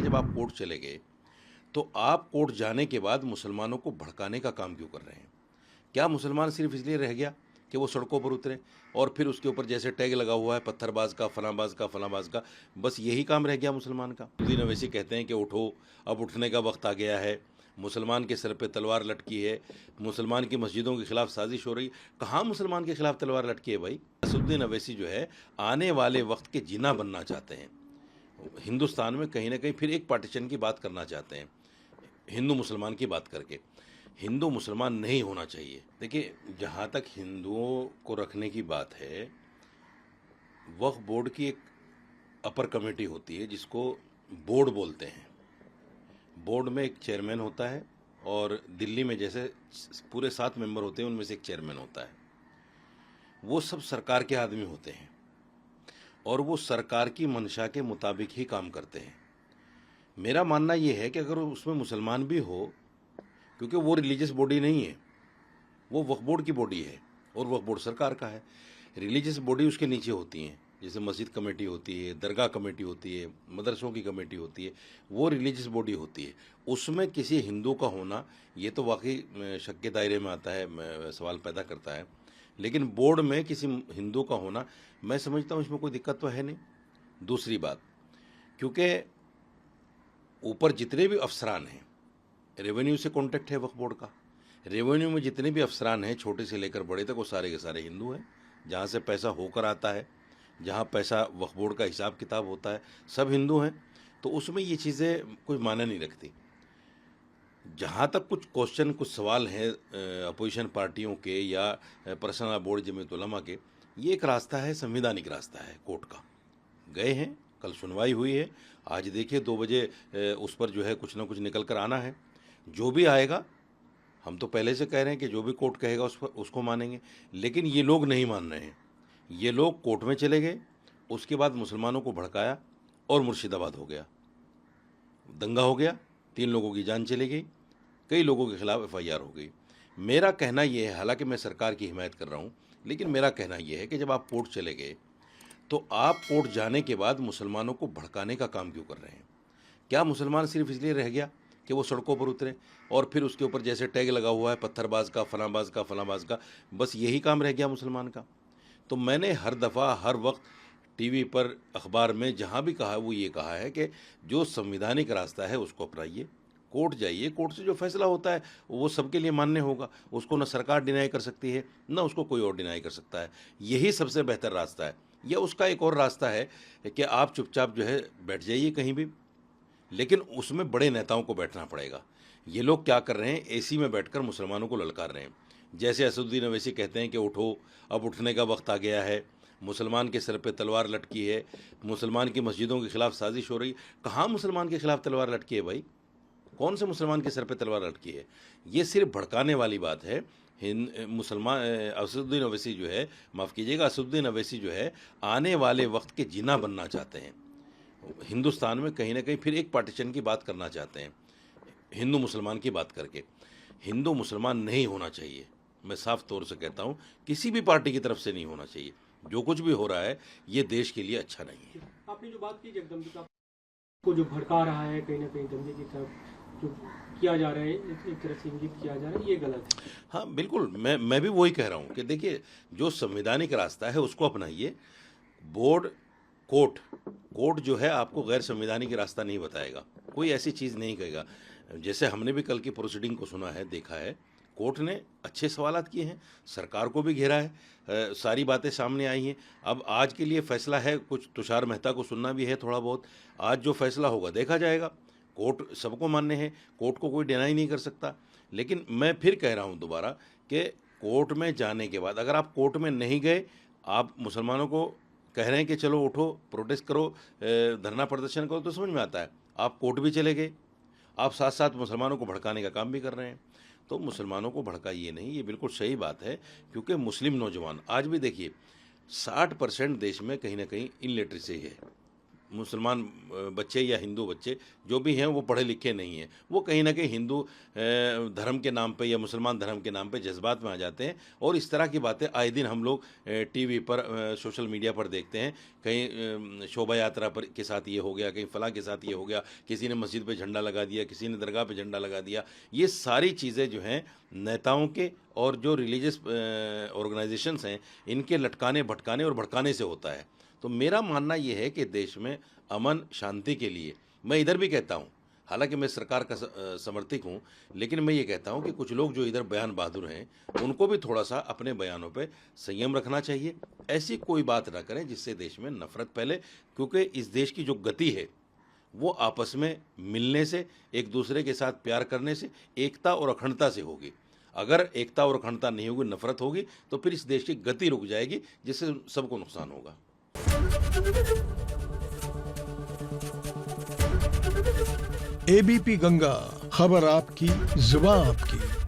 जब आप कोर्ट चले गए तो आप कोर्ट जाने के बाद मुसलमानों को भड़काने का काम क्यों कर रहे हैं? क्या मुसलमान सिर्फ इसलिए रह गया कि वो सड़कों पर उतरे और फिर उसके ऊपर जैसे टैग लगा हुआ है पत्थरबाज का, फलाबाज का, फलाबाज का, बस यही काम रह गया मुसलमान का? उद्दीन अवैसी कहते हैं कि उठो, अब उठने का वक्त आ गया है, मुसलमान के सर पे तलवार लटकी है, मुसलमान की मस्जिदों के खिलाफ साजिश हो रही। कहाँ मुसलमान के खिलाफ तलवार लटकी है भाई? असदुद्दीन अवैसी जो है आने वाले वक्त के जिना बनना चाहते हैं। हिंदुस्तान में कहीं ना कहीं फिर एक पार्टीशन की बात करना चाहते हैं, हिंदू मुसलमान की बात करके। हिंदू मुसलमान नहीं होना चाहिए। देखिए, जहाँ तक हिंदुओं को रखने की बात है, वक्फ बोर्ड की एक अपर कमेटी होती है जिसको बोर्ड बोलते हैं। बोर्ड में एक चेयरमैन होता है और दिल्ली में जैसे पूरे 7 मेंबर होते हैं, उनमें से एक चेयरमैन होता है। वो सब सरकार के आदमी होते हैं और वो सरकार की मंशा के मुताबिक ही काम करते हैं। मेरा मानना ये है कि अगर उसमें मुसलमान भी हो, क्योंकि वो रिलीजियस बॉडी नहीं है, वो वक्फ बोर्ड की बॉडी है और वक्फ बोर्ड सरकार का है। रिलीजियस बॉडी उसके नीचे होती हैं, जैसे मस्जिद कमेटी होती है, दरगाह कमेटी होती है, मदरसों की कमेटी होती है, वो रिलीजियस बॉडी होती है। उसमें किसी हिंदू का होना ये तो वाकई शक के दायरे में आता है, सवाल पैदा करता है। लेकिन बोर्ड में किसी हिंदू का होना, मैं समझता हूँ इसमें कोई दिक्कत तो है नहीं। दूसरी बात, क्योंकि ऊपर जितने भी अफसरान हैं, रेवेन्यू से कॉन्टेक्ट है वक्फ बोर्ड का, रेवेन्यू में जितने भी अफसरान हैं छोटे से लेकर बड़े तक, वो सारे के सारे हिंदू हैं। जहाँ से पैसा होकर आता है, जहाँ पैसा वक्फ बोर्ड का हिसाब किताब होता है, सब हिंदू हैं। तो उसमें ये चीज़ें कोई मायने नहीं रखती। जहाँ तक कुछ क्वेश्चन, कुछ सवाल हैं अपोजिशन पार्टियों के या पर्सनल बोर्ड जमीयत उलमा के, ये एक रास्ता है, संवैधानिक रास्ता है कोर्ट का। गए हैं, कल सुनवाई हुई है, आज देखिए 2 बजे उस पर जो है कुछ ना कुछ निकल कर आना है। जो भी आएगा, हम तो पहले से कह रहे हैं कि जो भी कोर्ट कहेगा उस पर उसको मानेंगे। लेकिन ये लोग नहीं मान रहे हैं। ये लोग कोर्ट में चले गए, उसके बाद मुसलमानों को भड़काया और मुर्शिदाबाद हो गया, दंगा हो गया, 3 लोगों की जान चली गई, कई लोगों के खिलाफ FIR हो गई। मेरा कहना यह है, हालांकि मैं सरकार की हिमायत कर रहा हूँ, लेकिन मेरा कहना यह है कि जब आप कोर्ट चले गए तो आप कोर्ट जाने के बाद मुसलमानों को भड़काने का काम क्यों कर रहे हैं? क्या मुसलमान सिर्फ इसलिए रह गया कि वो सड़कों पर उतरे और फिर उसके ऊपर जैसे टैग लगा हुआ है पत्थरबाज का, फलाबाज का, फलाबाज का, बस यही काम रह गया मुसलमान का? तो मैंने हर दफ़ा, हर वक्त टीवी पर, अखबार में, जहाँ भी कहा, वो ये कहा है कि जो संविधानिक रास्ता है उसको अपनाइए, कोर्ट जाइए, कोर्ट से जो फैसला होता है वो सबके लिए मान्य होगा। उसको ना सरकार डिनाई कर सकती है, ना उसको कोई और डिनाई कर सकता है। यही सबसे बेहतर रास्ता है। या उसका एक और रास्ता है कि आप चुपचाप जो है बैठ जाइए कहीं भी, लेकिन उसमें बड़े नेताओं को बैठना पड़ेगा। ये लोग क्या कर रहे हैं, AC में बैठकर मुसलमानों को ललकार रहे हैं। जैसे असदुद्दीन अवैसी कहते हैं कि उठो, अब उठने का वक्त आ गया है, मुसलमान के सर पे तलवार लटकी है, मुसलमान की मस्जिदों के खिलाफ साजिश हो रही। कहाँ मुसलमान के खिलाफ तलवार लटकी है भाई? कौन से मुसलमान के सर पे तलवार लटकी है? ये सिर्फ भड़काने वाली बात है। मुसलमान असदुद्दीन अवैसी जो है, माफ़ कीजिएगा, असदुद्दीन अवैसी जो है आने वाले वक्त के जिना बनना चाहते हैं। हिंदुस्तान में कहीं ना कहीं फिर एक पार्टीशन की बात करना चाहते हैं, हिंदू मुसलमान की बात करके। हिंदू मुसलमान नहीं होना चाहिए। मैं साफ तौर से कहता हूँ, किसी भी पार्टी की तरफ से नहीं होना चाहिए। जो कुछ भी हो रहा है ये देश के लिए अच्छा नहीं है। आपने जो बात की जगदम्बिका को जो भड़का रहा है, कहीं ना कहीं दंगे की तरफ जो किया जा रहा है, एक तरह से इंगित किया जा रहा है, ये गलत है। हाँ बिल्कुल, मैं भी वही कह रहा हूँ कि देखिए, जो संवैधानिक रास्ता है उसको अपनाइए। बोर्ड, कोर्ट जो है आपको गैर संवैधानिक रास्ता नहीं बताएगा, कोई ऐसी चीज़ नहीं कहेगा। जैसे हमने भी कल की प्रोसीडिंग को सुना है, देखा है, कोर्ट ने अच्छे सवालात किए हैं, सरकार को भी घेरा है, सारी बातें सामने आई हैं। अब आज के लिए फैसला है, कुछ तुषार मेहता को सुनना भी है थोड़ा बहुत। आज जो फैसला होगा देखा जाएगा। कोर्ट सबको मान्य है, कोर्ट को कोई डिनाई नहीं कर सकता। लेकिन मैं फिर कह रहा हूँ दोबारा कि कोर्ट में जाने के बाद, अगर आप कोर्ट में नहीं गए, आप मुसलमानों को कह रहे हैं कि चलो उठो, प्रोटेस्ट करो, धरना प्रदर्शन करो, तो समझ में आता है। आप कोर्ट भी चले गए, आप साथ साथ मुसलमानों को भड़काने का काम भी कर रहे हैं। तो मुसलमानों को भड़काइए नहीं, ये बिल्कुल सही बात है। क्योंकि मुस्लिम नौजवान आज भी देखिए 60% देश में कहीं ना कहीं इलिटरेसी है, मुसलमान बच्चे या हिंदू बच्चे जो भी हैं वो पढ़े लिखे नहीं हैं, वो कहीं ना कहीं हिंदू धर्म के नाम पे या मुसलमान धर्म के नाम पे जज्बात में आ जाते हैं और इस तरह की बातें आए दिन हम लोग टीवी पर सोशल मीडिया पर देखते हैं। कहीं शोभा यात्रा पर के साथ ये हो गया, कहीं फलां के साथ ये हो गया, किसी ने मस्जिद पे झंडा लगा दिया, किसी ने दरगाह पे झंडा लगा दिया। ये सारी चीज़ें जो हैं नेताओं के और जो रिलीजियस ऑर्गेनाइजेशंस हैं इनके लटकाने भटकाने और भड़काने से होता है। तो मेरा मानना ये है कि देश में अमन शांति के लिए, मैं इधर भी कहता हूँ, हालांकि मैं सरकार का समर्थक हूँ, लेकिन मैं ये कहता हूँ कि कुछ लोग जो इधर बयान बहादुर हैं उनको भी थोड़ा सा अपने बयानों पे संयम रखना चाहिए। ऐसी कोई बात ना करें जिससे देश में नफरत फैले, क्योंकि इस देश की जो गति है वो आपस में मिलने से, एक दूसरे के साथ प्यार करने से, एकता और अखंडता से होगी। अगर एकता और अखंडता नहीं होगी, नफरत होगी, तो फिर इस देश की गति रुक जाएगी, जिससे सबको नुकसान होगा। एबीपी गंगा, खबर आपकी, जुबान आपकी।